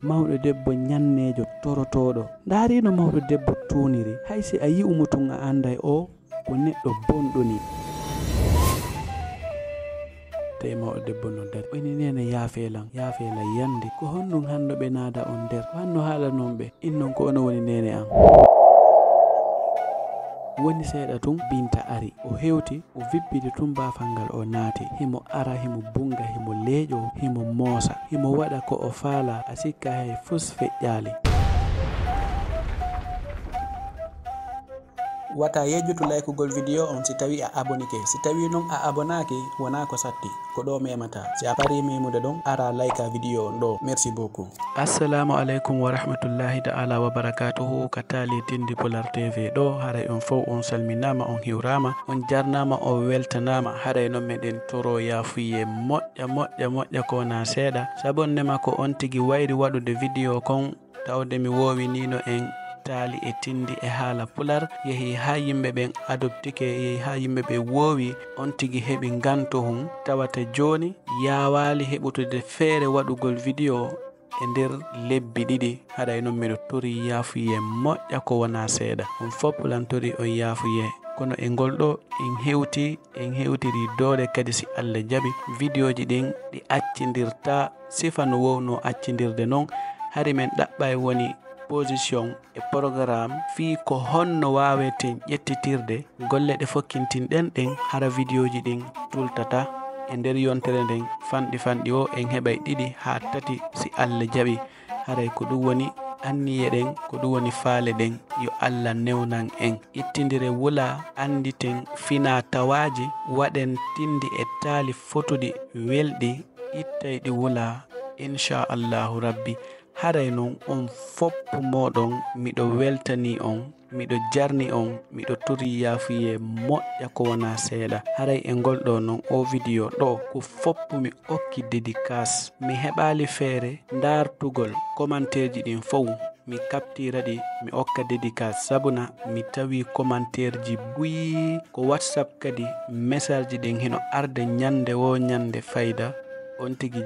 mawɗo debbo ñannejo torotoɗo. Ndaarino mawɗo debbo tuniri, haysi a yi'umo tun a anday o ko neɗɗo bonɗo ni. Tawi mawɗo debbo no dari woni nene yaafelan yande ko honnum hanno ɓe naada on nder ko hanno haala non ɓe innon ko ono woni nene am. Woni seeɗa tun Binta ari o hewti o vippiti tun baafal ngal o naati himo ara himo bunga himo leeƴo himo moosa himo waɗa ko o faala a sikka hay fus feƴƴaali. Wata yejjutu laykugol video on si tawi a abonike, si tawi non a abonaki wona ko satti ko ɗo memata. Si a pari memude ɗon ara layka video on ɗo. Merci beaucoup. Assalamu alaikum wa rahmatullahi ta'ala wa barakatuhu ka tali tindi Pular TV ɗo haray on fof on salminama on hiwrama on jarnama on weltanama haray non meɗen toro yafuye moƴƴa ko na seeɗa sabonnema ko on tigi wayri waɗude video kon tawde mi wowi nino en taali e tindi e haala pular yehi ha yimɓe ɓen adoptike yehi ha yimɓe ɓe woowi on tigi heɓi ganto hun tawata joni yawali heɓutude feere waɗugol video e nder lebbi ɗiɗi haɗay noon miɗo tori yaafuye moƴƴa ko wona seeɗa on fof pulantori on yaafuye kono e ngol ɗo en hewtiri doole kadi si Allah jaɓi videoji ɗin ɗi accidirta sifa no wowno accidirde noon hari men ɗaɓɓay woni position e programme fi ko honno waweten ƴettitirde golle ɗe fokkintinɗen ɗen hara videoji ɗin tultata e nder yontere nden fanɗi o en heɓay 2 ha 3 si Allah jaɓi haray ko ɗum woni anniye ɗen ko ɗum woni faale ɗen yo Allah newnan en ittidire wula anditen fina tawaji waɗen tindi e taali fotuɗi welɗi ittay ɗi wula inchallahu rabbi haray noon on foppu moɗon miɗo weltani on miɗo jarni on miɗo tori yaafuye moƴƴa ko wona seeɗa haray e ngol ɗo noon o video ɗo ko foppu mi okki dédicace mi heɓali feere dartugol commentaire ji ɗin fof mi captira ɗi mi okka dédicace sabuna mi tawi commentaire ji buyi ko WhatsApp kadi message ji ɗin hino arde ñande wo ñande fayda on tigi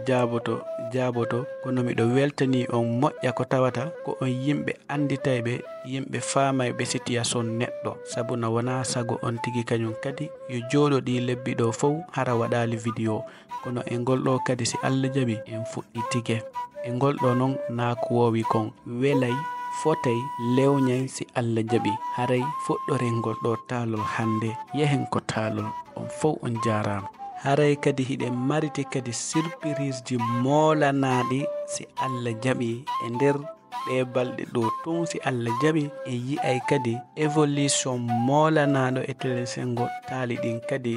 jaaboto kono miɗo weltani on moƴƴa ko tawata ko on yimɓe anditayɓe yimɓe famayɓe situation neɗɗo sabuna wona sago on tigi kañum kadi yo jooɗoɗi lebbi ɗo fof hara waɗali video kono e ngol ɗo kadi si Allah jaɓi en fuɗɗi tike e ngol ɗo noon na ko wowi kon welay fotay lewñay si Allah jaɓi haray fuɗɗore ngol ɗo taalol hande yehen ko taalol on fof on jarama haray kadi hiɗen mariti kadi surprise ji molanaɗi si Allah jaɓi e nder ɗe balɗe ɗo tun si Allah jaɓi e yi'ay kadi évolution molanaɗo e télésengo taali ɗin kadi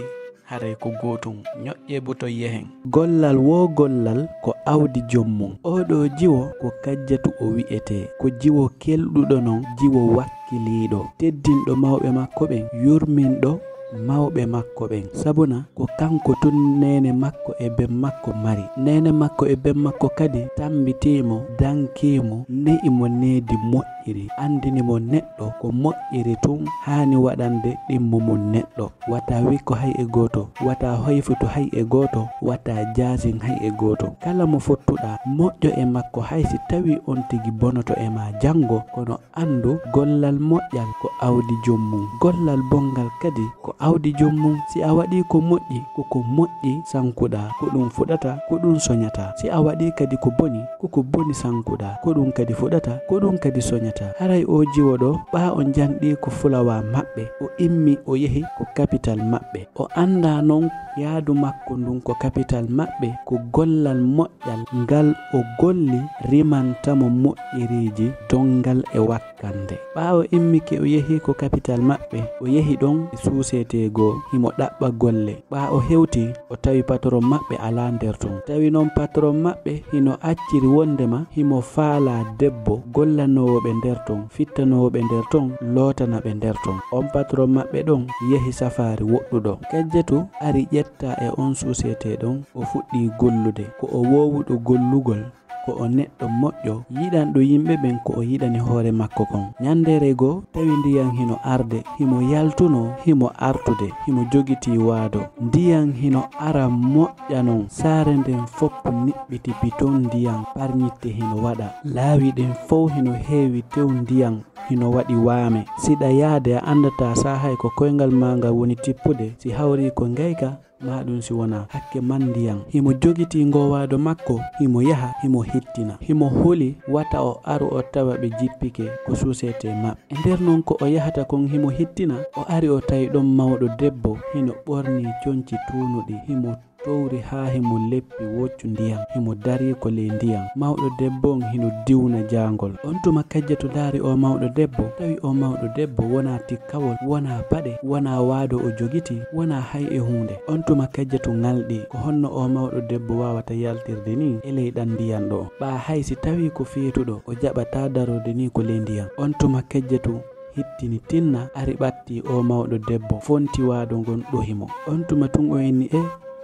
haray ko gotum ñoƴƴe buto yehen gollal wo gollal ko awdi jommum oɗo jiwo ko kajjatu o wi'ete ko jiwo kelɗuɗo non jiwo wakkiliɗo teddinɗo mawɓe makko ɓen yurminɗo mawɓe makko ɓen sabuna ko kanko tun nene makko e ben makko mari nene makko e ben makko kadi tambitimo dankimo ne'imo needi moƴƴiri andinimo neɗɗo ko moƴƴiri tun hani waɗande ɗimmo mum neɗɗo wata wikko hay e goto wata hoyfuto hay e goto wata jasin hay e goto kala mo fottuɗa moƴƴo e makko hay si tawi on tigi bonoto e ma jango kono andu gollal moƴƴal ko awdi jommum gollal bongal kadi ko awdi jommum si a waɗi ko moƴƴi koko moƴƴi sankuɗa ko ɗum fuɗata ko ɗum soñata si a waɗi kadi ko boni koko boni sankuɗa ko ɗum kadi fuɗata ko ɗum kadi soñata haray o jiwo ɗo ɓa o janɗi ko fulawa maɓɓe o immi o yehi ko capital maɓɓe o anda noon yaadu makko ndun ko capital maɓɓe ko gollal moƴƴal ngal o golli rimantamo moƴƴiriji dongal e wakkande ɓawo immike o yehi ko capital maɓɓe o yehi ɗon e suusetego himo ɗaɓɓa golle ɓa o hewti o tawi patron maɓɓe ala nder ton tawi noon patron maɓɓe hino acciri wondema himo faala debbo gollanowoɓe nder ton fittanowoɓe nder ton lotanaɓe nder ton on patron maɓɓe ɗon yehi safari woɗɗuɗo kajjetu ari ƴetta e on société ɗon o fuɗɗi gollude ko o wowuɗo gollugol ko o neɗɗo moƴƴo yiɗanɗo yimɓe ɓen ko o yiɗani hoore makko kon. Nyandere goo tawi ndiyam hino arde himo yaltuno himo artude himo jogiti waado. Ndiyam hino ara moƴƴa non saare nden foppu niɓɓiti biton ndiyam parñitte hino waɗa. Laawi ɗen fof hino heewi tew ndiyam hino waɗi waame. Siɗa yaade a andata sa hay ko koyngal maga woni tippude si hawri ko ngayka maɗum si wona hakke man ndiyam. Himo jogiti ngowaado makko himo yaha himo hittina himo huli wata o aru o tawa ɓe jippike ko susete maɓɓe. E nder non ko o yahata kon himo hittina o ari o tawi ɗon mawɗo debbo hino ɓorni conci tuunuɗi himo towri ha himo leppi woccu ndiyam himo dari ko ley ndiyam. Mawɗo debbo on hino diwna jangol. On tuma kajja to laari o mawɗo debbo tawi o mawɗo debbo wona tikkawol wona paɗe wona waado o jogiti wona hay e hunde. On tuma kajja to ngalɗi ko honno o mawɗo debbo wawata yaltirde ni e ley ɗan ndiyam ɗo ɓa hay si tawi ko feetuɗo o jaɓata darode ni ko ley ndiyam. On tuma kajja to hittini tinna ari ɓatti o mawɗo debbo fonti waado ngon ɗohimo. On tuma tun o inni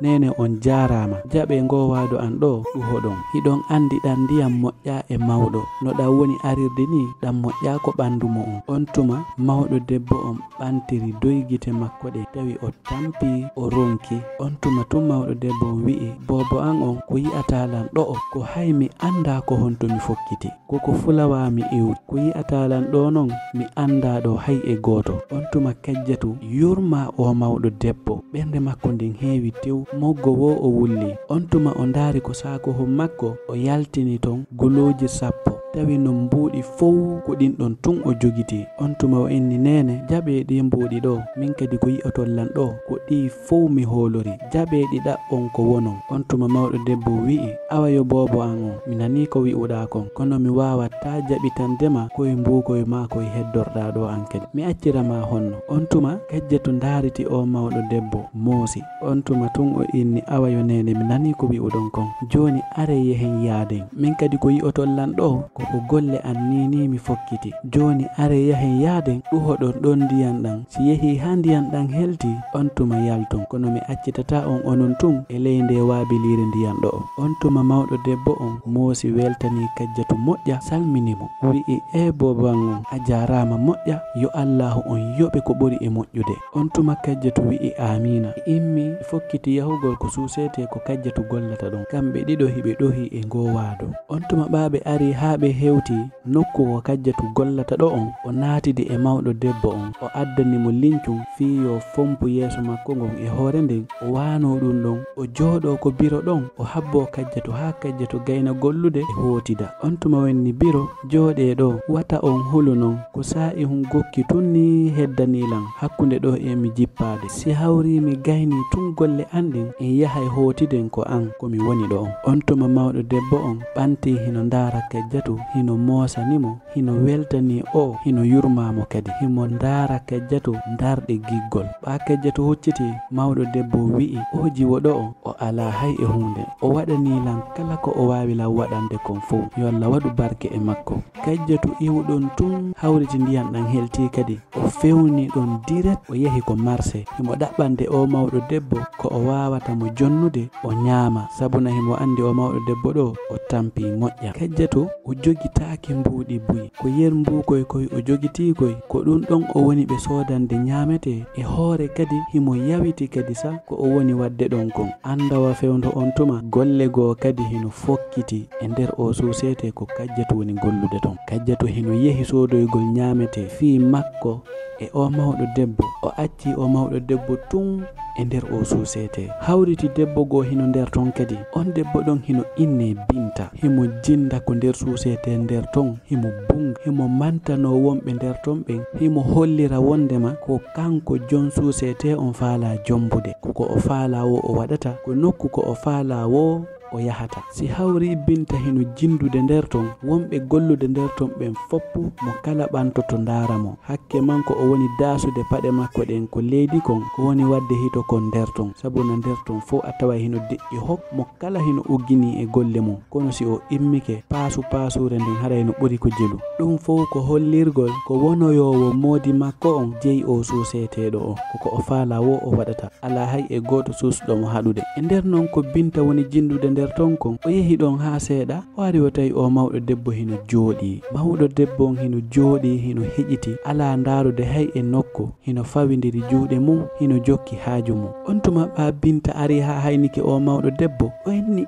nene on jarama jaɓe ngowaado an ɗo ɗuhoɗon hiɗon andi ɗan ndiyam moƴƴa e mawɗo no ɗa woni arirde ni ɗan moƴƴa ko ɓandu mo on tuma mawɗo debbo on ɓantiri doygite makko ɗe tawi o tampi o ronki. On tuma tun mawɗo debbo on wi'i bobo an on ko yi'atalan ɗo o ko hay mi anda ko honto mi fokkiti koko fulawa mi iwti ko yi'atalan ɗo non mi anda ɗo hay e goto. On tuma kajjatu yurma o mawɗo debbo ɓernde makko ndin heewi tew moggo wo o wulli. On tuma o ndaari ko saakohon makko o yaltini ton goloji 10 tawi no mbuuɗi fow ko ɗin ɗon tun o jogiti. On tuma o inni nene jaɓe ɗi mbuuɗi ɗo min kadi ko yi'otollan ɗo ko ɗi fow mi hoolori jaɓe ɗi ɗaɓɓon ko wonon. On tuma mawɗo debbo wi'i awa yo bobo an on mi nani ko wi'uɗa kon kono mi wawata jaɓitandema koye mbuukoye ma koye heddorɗa ɗo an kadi mi accirama honno. On tuma kajjatu ndaariti o mawɗo debbo moosi. On tuma tun o inni awa yo nene mi nani ko wi'uɗon kon joni are yehen yaaden min kadi ko yi'otollan ɗo ko golle an nini mi fokkiti joni are yahen yaaden ɗuhoɗon ɗon ndiyam ɗan si yehi ha ndiyam ɗan helti on tuma yalton kono mi accitata on onon tun e ley nde waabilire ndiyam ɗo. On tuma mawɗo debbo on moosi weltani kajjatu moƴƴa salminimo wi'i boban on a jarama moƴƴa yo allahu on yoɓe ko ɓuri e moƴƴude. On tuma kajjatu wi'i amina immi fokkiti yahugol ko susete ko kajjatu gollata ɗon kamɓe ɗiɗo hiɓe ɗohi e ngowaado. On tuma ɓaɓe ari ha ɓe hewti nokku ko kajjatu gollata ɗo on o naatidi e mawɗo debbo on o addanimo lincum fi yo fompu yeeso makko ngon e hoore nden o wano ɗum ɗon o jooɗo ko biro ɗon o habbo kajjatu ha kajjatu gayna gollude e hootida. On tuma wenni biro jooɗe ɗo wata on hulu non ko sa'i hun gokki tunni heddanilan hakkunde ɗo e mi jippade si hawri mi gayni tun golle anɗin en yahay hootiden ko an komi woni ɗo on. On tuma mawɗo debbo on ɓanti hino ndaara kajjatu hino moosanimo hino weltani o hino yurmamo kadi himo ndaara kajjatu ndarɗe giggol. Ɓa kajjatu hucciti mawɗo debbo wi'i o jiwo ɗo o ala hay e hunde o waɗanilan kala ko o wawilan waɗande kon fof yo Allah waɗu barke e makko. Kajjatu iwɗon tun hawriti ndiyam ɗan helti kadi o fewni ɗon direct o yahi ko marché himo ɗaɓɓande o mawɗo debbo ko o wawata mo jonnude o ñaama sabuna himo andi o mawɗo debbo ɗo o tampi moƴƴa. Kajjatu o jogitaki mbuuɗi buyi ko yer mbuukoy koy o jogitikoy ko ɗum ɗon o woni ɓe soodande ñaamete e hoore kadi himo yawiti kadi sa ko o woni wadde ɗon kon. Andawa fewndo on tuma golle goo kadi hino fokkiti e nder o susete ko kajjatu woni gollude ton. Kajjatu hino yehi soodoygol ñaamete fi makko e o mawɗo debbo o acci o mawɗo debbo tun e nder o susete hawriti debbo goo hino nder ton kadi on debbo ɗon hino inne Binta himo jinda ko nder susete nder ton himo bunga himo mantano wonɓe nder ton ɓen himo hollira wondema ko kanko jon susete on faala jombude koko o faala wo o waɗata ko nokku ko o faala wo o yahata. Si hawri Binta hino jindude nder ton wonɓe gollude nder ton ɓen foppu mo kala ɓantoto ndaara mo hakke manko o woni daasude paɗe makko ɗen ko leydi kon ko woni wadde hito kon nder ton sabuna nder ton fo a tawa hino deƴƴi hok mo kala hino uggini e golle mum kono si o immike paasure nden haɗa hino ɓuri ko jelu ɗum fo ko hollirgol ko wonoyowo moodi makko on jeyi o suuseteɗo o koko o faala wo o waɗata ala hay e goto susɗomo haɗude e nder non ko Binta woni jindude nder nder ton kon o yehi ɗon ha seeɗa o ari o tawi o mawɗo debbo hino jooɗi. Mawɗo debbo on hino jooɗi hino heƴiti ala ndaarude hay e nokku, hino fawindiri juuɗe mum hino jokki haaju mum. On tuma ɓa Binta ari ha haynike o mawɗo debbo o inni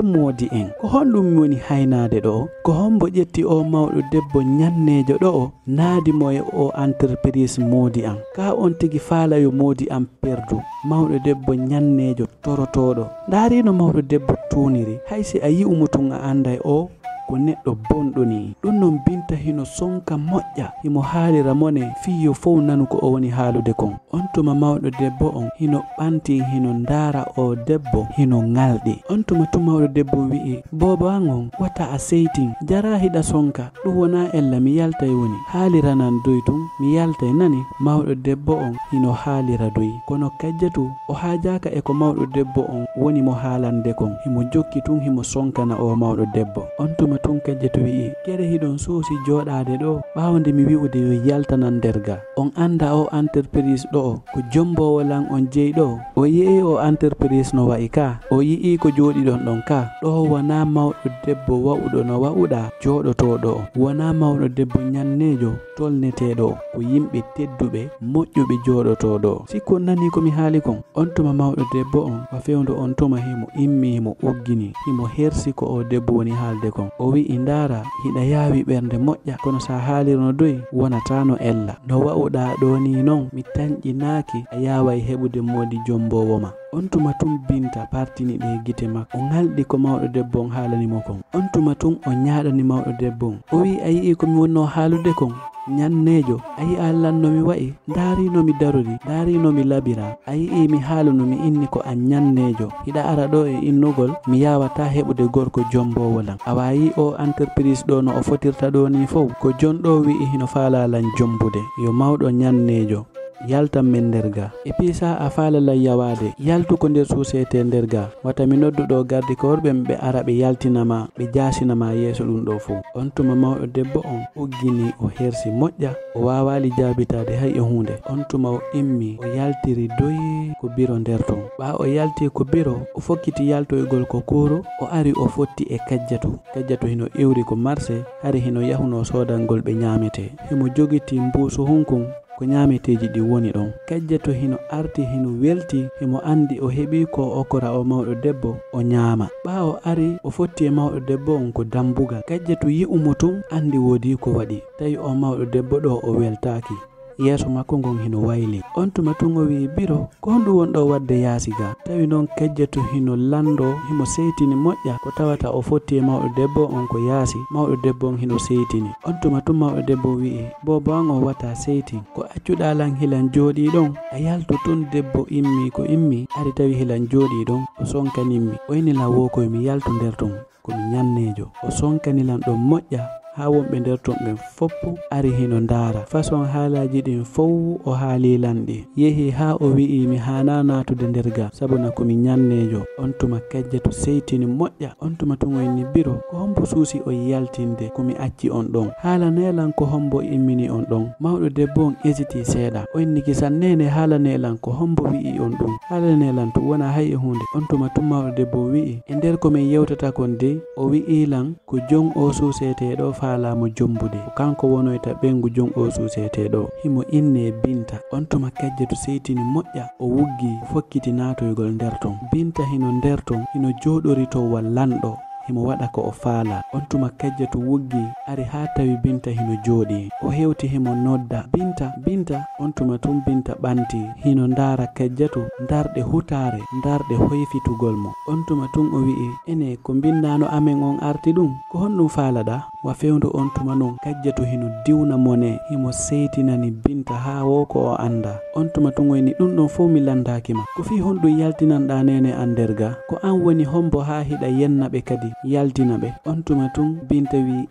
moodi en ko honɗum woni haynaade ɗo, ko hombo ƴetti o mawɗo debbo ñannejo ɗo naadi mo e o entreprise moodi an, ka on tigi faalayo moodi an perdu. Mawɗo debbo ñannejo torotoɗo ndaarino mawɗo debbo tuuniri, haysi a yi'umo tun a anda o ko neɗɗo bonɗo ni. ɗum non Binta hino sonka moƴƴa himo haalira mone fiyo fof nanu ko o woni haalude kon. On tuma mawɗo debbo on hino ɓanti hino ndaara o debbo hino ŋalɗi. On tuma tu mawɗo debbo wi'i booba an on wata a seytin jara hiɗa sonka, ɗum wona ella mi yaltay woni haaliranan doy tun mi yaltay nani. Mawɗo debbo on hino haalira doy kono kajjatu o haajaka e ko mawɗo debbo on woni mo haalande kon, himo jokki tun himo sonkana o mawɗo debbo. On tuma tun kajjatu wi'i kere hiɗon suusi jooɗaade ɗo ɓaawde mi wi'ude yo yaltanan nderga. On anda o entreprise ɗo ko jombowo lan on jeyi ɗo, o yi'i o entreprise no wa'i ka, o yi'i ko jooɗiɗon ɗon ka. ɗo wona mawɗo debbo wa'uɗo no wa'uɗa jooɗotoɗo, wona mawɗo debbo ñannejo tolneteɗo, ko yimɓe tedduɓe moƴƴuɓe jooɗotoɗo. sikku on nani komi haali kon. On tuma mawɗo debbo on wa fewndo on tuma himo immi himo uggini himo hersi ko o debbo woni haalde kon. O wi'i ndaara hiɗa yaawi ɓernde moƴƴa kono sa haalirno doy wonata no ella, no wa'uɗa ɗo ni noon mi tañƴinaaki a yaway heɓude moodi jombowo ma. On tuma tun Binta partini ɗe gite makko, o ŋalɗi ko mawɗo debbo on haalanimo kon. On tuma tun o ñaaɗani mawɗo debbo on, o wi a yi'i komi wonno haalude kon ñannejo, a yi'a lannomi wa'i, daarinomi darori, daarinomi labira, a yi'i mi haaluno mi inni ko an ñannejo, hiɗa ara ɗo e innugol mi yawata heɓude gorko jombowo lan. A wayi o entreprise ɗo no o fotirta ɗo ni fof ko jon ɗo wi'i hino faalalan jombude, yo mawɗo ñannejo yaltan men nderga. E pisa a faalala yawade yaltu ko nder société nderga, wata mi nodduɗo gardi korɓe ɓe ara ɓe yaltinama ɓe jasinama yeeso ɗum ɗo fof. On tuma mawɗo debbo on uggini o hersi moƴƴa, o wawali jabitade hay e hunde. On tuma o immi o yaltiri doyi ko biro nder ton. ɓa o yalti ko biro o fokkiti yaltoygol ko kuro, o ari o fotti e kajjatu hino iwri ko marché, hari hino yahuno sodangol ɓe ñamete, himo jogiti mbuusu hunkun ko ñaameteji ɗi woni ɗon. kajjato hino arti hino welti himo andi o heɓi ko okora o mawɗo debbo o ñaama. ɓaawo ari o fotti e mawɗo debbo on ko dambugal. kajjato yi'umo tun andi woodi ko waɗi, tawi o mawɗo debbo ɗo o weltaki, yeeso makko ngon hino wayli. On tuma tun o wi biro ko honɗum wonɗo wadde yaasi ga. tawi noon kajjato hino lando himo seytini moƴƴa ko tawata o fotti e mawɗo debbo on ko yaasi, mawɗo debbo on hino seytini. on tuma tun mawɗo debbo wi'i bobo an o wata seytin, ko accuɗa lan hilan jooɗi ɗon a yalto tun. debbo immi ko immi ari tawi hilan jooɗi ɗon o sonkanimmi, o inni lan wokoye mi yaltu nder ton komi ñannejo. o sonkanilan ɗon moƴƴa ha wonɓe nder ton ɓen foppu ari hino ndaara façon haalaji ɗin fof o haalilanɗi. yehi ha o wi'i mi hana natude nder ga sabuna komi ñannejo. on tuma kajjatu seytini moƴƴa. on tuma tun o inni biro ko hombo suusi o yaltinde komi acci on ɗon, haalanelan ko hombo immini on ɗon. mawɗo debbo on hésiti seeɗa, o inni kisannene haalanelan ko hombo wi'i on ɗum, haalanelan to wona hay e hunde. on tuma tun mawɗo debbo wi'i e nder komin yewtata kon de o wi'ilan ko jon o suuseteɗo faalamo jombude, ko kanko wonoyta ɓengu jon o suuseteɗo, himo inne Binta. on tuma kajjatu seytini moƴƴa o wuggi fokkiti natoygol nder ton. Binta hino nder ton hino jooɗori to wallanɗo himo waɗa ko o faala. on tuma kajjatu wuggi ari ha tawi Binta hino jooɗi, o hewti himo nodda Binta. on tuma tun Binta ɓanti hino ndaara kajjatu ndarɗe hutare, ndarɗe hoyfitugol mo. on tuma tun o wi'i ene ko bindano amen on arti ɗum, ko honɗum faalaɗa? wa fewndo on tuma non kajjatu hino diwna mone himo seytinani Binta ha wo ko o anda. on tuma tun o inni ɗum ɗon fof mi landakima, ko fi honɗum yaltinanɗa nene an nder ga, ko an woni hombo ha hiɗa yennaɓe kadi yaltina ɓe. on tuma tun Binta wi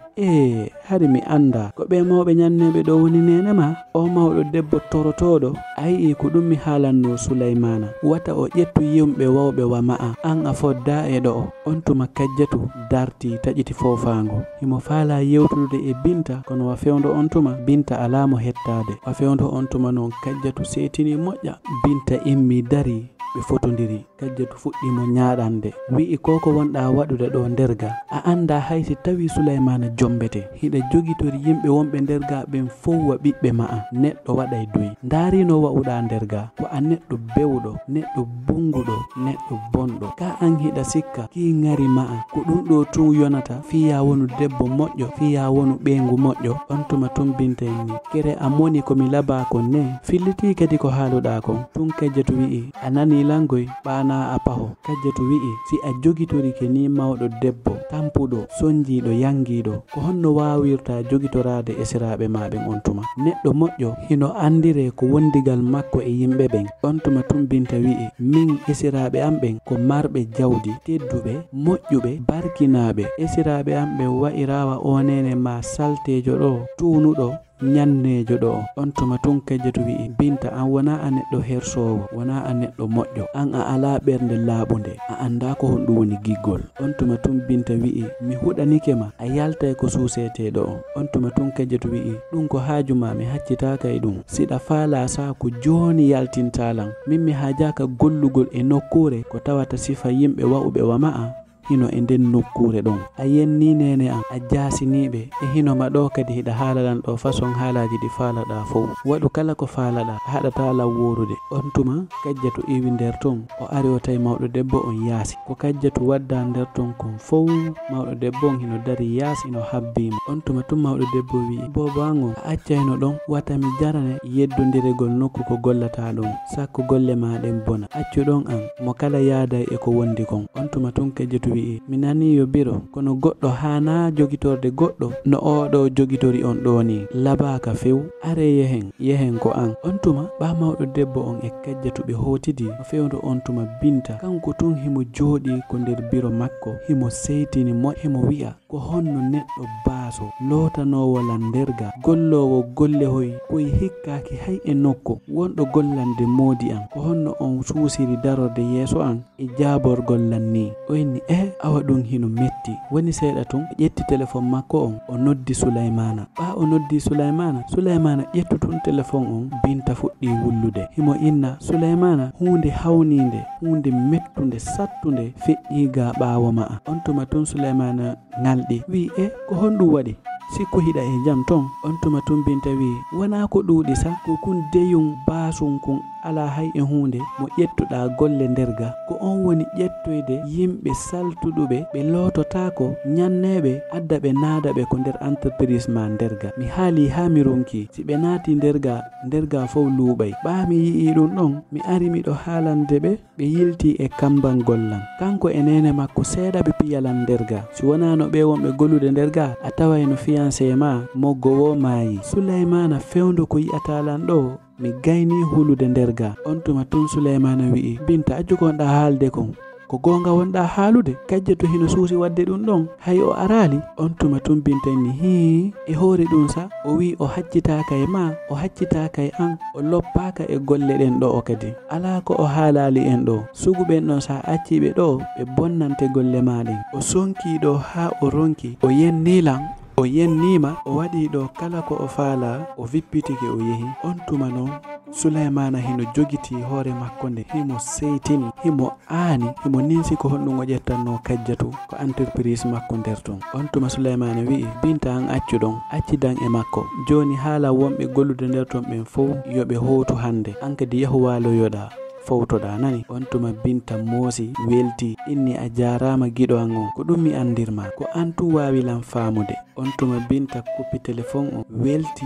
hari mi anda ko ɓe mawɓe ñanneɓe ɗo woni nene ma. o mawɗo debbo torotoɗo a yi'i ko ɗum mi haalanno Sulaymana, wata o ƴettu yimɓe wawɓe wa ma'a, an a fodda e ɗo. on tuma kajjatu darti taƴiti fofango, himo faala yewtude e Binta, kono wa fewndo on tuma Binta alamo hettade. wa fewndo on tuma noon kajjatu seytini moƴƴa. Binta immi dari ɓe fotodiri. Kajjatu fuɗɗimo ñaaɗande, wi'i koko wonɗa waɗude ɗo nder ga, a anda hay si tawi Sulaymana jombete hiɗa jogitori yimɓe wonɓe nder ga ɓen fowwa ɓiɓɓe ma'a. Neɗɗo waɗay doyi, darino wa'uɗa nder ga ko a neɗɗo bewɗo, neɗɗo bunguɗo, neɗɗo bonɗo. Ka an hiɗa sikka ki ngari ma'a ko ɗum ɗo tun yonata fiya wonu debbo moƴƴo, fiya wonu ɓeengu moƴƴo. On tuma tun bintayni kere a moni komi laba kon ne filliti kadi ko haaluɗa kon. Tun Kajjatu wi'i a nani langoy ɓana a paho. Kajjatu wi'i si a jogitorike ni mawɗo debbo tampuɗo sonjiɗo yangiɗo ko honno wawirta jogitorade esiraɓe maɓen. On tuma neɗɗo moƴƴo hino andire ko wondigal makko e yimɓe ɓen. On tuma tun Binta wi'i min esiraɓe am ɓen ko marɓe jawdi tedduɓe moƴƴuɓe barkinaɓe. Esiraɓe am ɓen wa'irawa onene ma saltejo ɗo tunuɗo ñannejo ɗo. On tuma tun Kajjatu wi'i Binta an wona a neɗɗo hersowo, wona a neɗɗo moƴƴo, an a ala ɓernde laaɓunde, a anda ko honɗum woni giggol. On tuma tun Binta wi'i mi huɗanike ma a yaltay ko suuseteɗo on. On tuma tun Kajjatu wi'i ɗum ko haajuma mi haccitaka e ɗum, siɗa faala sa ko joni yaltintalan, min mi haajaka gollugol e nokkure ko tawata sifa yimɓe wa'uɓe wa ma'a hino e nden nokkure ɗon. A yenni nene an a jasiniɓe e hino ma ɗo kadi hiɗa haalalan ɗo façon haalaji ɗi faalaɗa fof. Waɗu kala ko faalaɗa, haɗata law worude. On tuma Kajjatu iwi nder ton o ari o tawi mawɗo debbo on yaasi. Ko Kajjatu wadda nder ton kon fof mawɗo debbo on hino dari yaasi ino habbima. On tuma tun mawɗo debbo wi'i bobo an o a accayno ɗon wata mi jarane yeddodirgol nokku ko gollata ɗon, sakko golle maɗen bona. Accu ɗon an mo kala yaaday e ko wondi kon. On tuma tun Kajjatu wi'i mi nani yo biro kono goɗɗo hana jogitorde goɗɗo no oɗo jogitori on ɗo ni, labaka few are yehen ko an. On tuma ɓa mawɗo debbo on e Kajjatu ɓe hotidi o fewndo. On tuma Binta kanko tun himo jooɗi ko nder biro makko himo seytini mo himo wi'a ko honno neɗɗo baaso lotanowo landerga gollowo golle hoy koye hikkaki hay e nokko wonɗo gollande moodi an, ko honno on suusiri darorde yeeso an e jaaborgol lanni. O inni awa ɗum hino metti. Woni seeɗa tun ƴetti téléphone makko on o noddi Sulaymana. Ɓa o noddi Sulaymana ƴettu tun téléphone on. Binta fuɗɗi wullude himo inna Sulaymana hunde hawnide, hunde mettude sattude feƴƴiga ɓaawo ma'a. On tuma tun Sulaymana ngalɗi wi ko honɗum waɗi sikku hiɗa e jam ton. On tuma tun Binta wi wona ko ɗuuɗi sa ko kun deyum basum kun ala hay e hunde mo ƴettuɗa golle nderga ko on woni ƴettoyde yimɓe saltuɗuɓe ɓe lototako ñanneɓe adda ɓe naadaɓe ko nder entreprise ma nderga. Mi haali ha mi ronki si ɓe naati nderga fof luuɓay. ɓa mi yi'i ɗum ɗon mi ari miɗo haalande ɓe yilti e kambal gollan kanko e nene makko seeɗa ɓe piyalan nderga. Si wonano ɓe wonɓe gollude nderga a tawayno fiancé ma moggowo maayi. Sulaymana fewndo ko yi'atalan ɗo mi gayni hulude nderga. On tuma tun Sulaymana wi'i Binta a jogonɗa haalde kon ko gonga wonɗa haalude. Kajjatu hino suusi wadde ɗum ɗon hay o arali. On tuma tun Binta ni e hoore ɗum sa o wi o haccitaka e ma, o haccitaka e an, o loppaka e golle ɗen ɗo o kadi ala ko o haalali en ɗo. suguɓen ɗon sa acciɓe ɗo ɓe bonnante golle maɗen. O sonkiɗo ha o ronki o yennilan o yennima o waɗi ɗo kala ko o faala o vippitike o yehi. On tuma noon Sulaymana hino jogiti hoore makko nde himo seytini himo aani himo ninsi ko honɗum o ƴettanno Kajjatu ko entreprise makko nder ton. On tuma Sulaymana wi'i Binta an accuɗon accidan e makko joni haala wonɓe gollude nder ton ɓen fof yoɓe hootu hande an kadi yahu waloyoɗa fowtoɗa nani. On tuma Binta moosi welti inni a jarama giɗo an on ko ɗum mi andirma ko an tun wawilan faamude. On tuma Binta kuppi téléphone o welti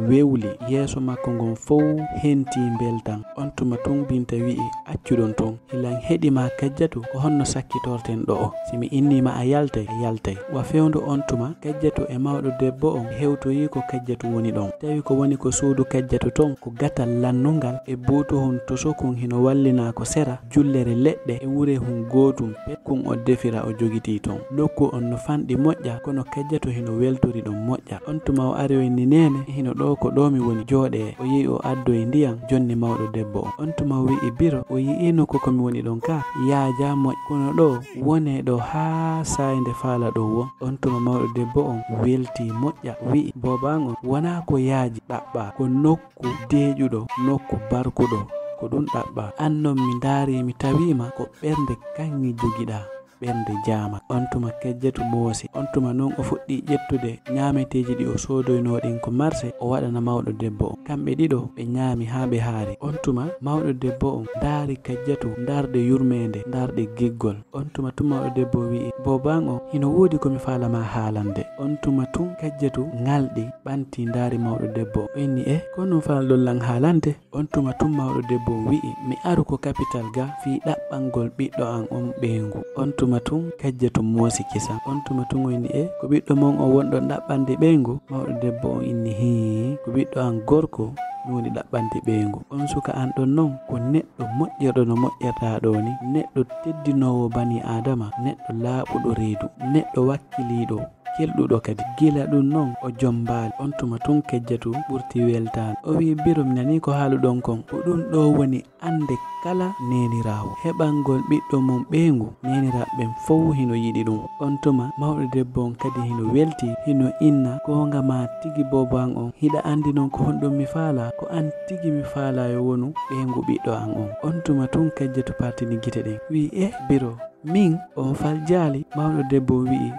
wewli yeeso makko ngon fof henti beltan. On tuma tun Binta wi'i accuɗon ton hilan heɗima Kajjatu ko honno sakkitorten ɗo o simi innima a yaltay wa fewndo. On tuma Kajjatu e mawɗo debbo on hewtoyi ko Kajjatu woni ɗon tawi ko woni ko suudu Kajjatu ton ko gatal lannungal e buutuhun to sokun hino wallina ko sera jullere leɗɗe e wure hun gotum pekkun o defira o jogiti ton. Nokku on no fanɗi moƴƴa kono Kajjatu hino weltori ɗon moƴƴa. On tuma o aroyni nene hino ɗo ko ɗo mi woni jooɗe o yehi o addoye ndiyam jonni mawɗo debbo on tuma o wi'i biro o yi'ino ko komi woni ɗon ka yaaja moƴƴ kono ɗo wone ɗo ha sayde faala ɗo won. On tuma mawɗo debbo on welti moƴƴa wi'i boban on wona ko yaaji ɗaɓɓa ko nokku deeƴuɗo nokku barkuɗo ko ɗum ɗaɓɓa. An non mi daari mi tawima ko ɓernde kangi jogiɗa, ɓernde jama. On tuma Kejjatu moosi. On tuma non o fuɗɗi ƴettude ñaameteji ɗi o sodoynoɗin ko marché o waɗana mawɗo debbo on. Kamɓe ɗiɗo ɓe ñaami ha ɓe haari. On tuma mawɗo debbo on daari Kejjatu darde yurmede, darde giggol. On tuma tun mawɗo debbo wi'i boban o hino woodi komi falama haalande. On tuma tun Kejjatu ngalɗi ɓanti daari mawɗo debbo o inni ko non falɗon lan haalande. On tuma tun mawɗo debbo wi'i mi aru ko capital ga fi ɗaɓɓangol ɓiɗɗo an on ɓeengu. On tuma tun Kejjatu moosi kisa. On tuma tun o inni ko ɓiɗɗo mon o wonɗon ɗaɓɓande ɓeengu. Mawɗo debbo o inni ko ɓiɗɗo an gorko mi woni ɗaɓɓante ɓeengu. On suka an ɗon non ko neɗɗo moƴƴirɗo no moƴƴirɗa ɗo ni, neɗɗo teddinowo bani adama, neɗɗo laaɓuɗo reedu, neɗɗo wakkiliɗo kelɗuɗo kadi. Gila ɗum non o jombaali. On tuma tun Kejjatu ɓurti weltani. O wi biro mi nani ko haaluɗon kon, ko ɗum ɗo woni ande kala nenirawo heɓangol ɓiɗɗo mum ɓeengu. Neniraɓe fow hino yiɗi ɗum. On tuma mawɗo debbo on kadi hino welti, hino inna gonga ma tigi boban on hiɗa andi non ko honɗum mi faala, ko an tigi mi faalayo wonu ɓeengu ɓiɗɗo an on. On tuma tun Kejjatu partini gite ɗen wi biro min on fal jaali. Mawɗo debbo wi'i